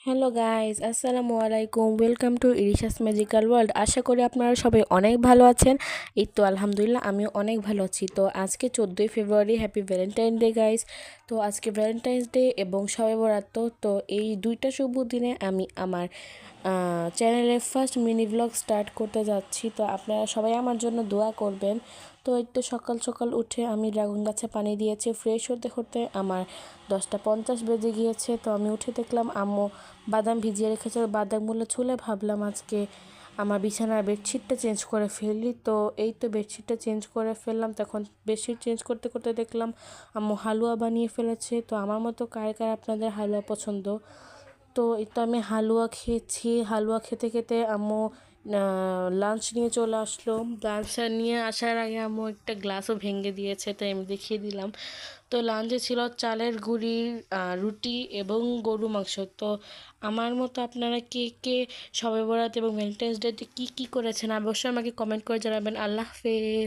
Hello guys, আসসালামু আলাইকুম। Welcome to Irisha's magical world. আশা করি আপনারা সবাই অনেক ভালো আছেন। এই তো আলহামদুলিল্লাহ আমিও অনেক ভালো আছি। তো আজকে 14ই ফেব্রুয়ারি, হ্যাপি ভ্যালেন্টাইন ডে গাইস। তো আজকে ভ্যালেন্টাইন্স ডে এবং শবে বরাত। তো এই দুইটা শুভ দিনে আমি আমার চ্যানেলে ফার্স্ট মিনি ব্লগ স্টার্ট করতে যাচ্ছি। তো আপনারা সবাই আমার জন্য দোয়া করবেন। তো একটু সকাল সকাল উঠে আমি ড্রাগন গাছে পানি দিয়েছি। ফ্রেশ হতে হতে আমার 10টা 50 বেজে গিয়েছে। তো আমি উঠে দেখলাম আম্মু বাদাম ভিজিয়ে রেখেছে। বাদামগুলো ছুলে ভাবলাম আজকে আমার বিছানার বেডশিটটা চেঞ্জ করে ফেলি। তো এই তো বেডশিটটা চেঞ্জ করে ফেললাম। তখন বেডশিট চেঞ্জ করতে করতে দেখলাম আম্মু হালুয়া বানিয়ে ফেলেছে। তো আমার মতো কার কার আপনাদের হালুয়া পছন্দ? তো এই তো আমি হালুয়া খেয়েছি। হালুয়া খেতে খেতে আম্মু লাঞ্চ নিয়ে চলে আসলো। লাঞ্চ নিয়ে আসার আগে আম্মু একটা গ্লাসও ভেঙে দিয়েছে, তাই আমি দেখিয়ে দিলাম। তো লাঞ্চে ছিল চালের গুঁড়ি, রুটি এবং গরু মাংস। তো আমার মতো আপনারা কে কে শবে বরাত এবং ভ্যালেন্টাইন্স ডেতে কী কী করেছেন অবশ্যই আমাকে কমেন্ট করে জানাবেন। আল্লাহ হাফেজ।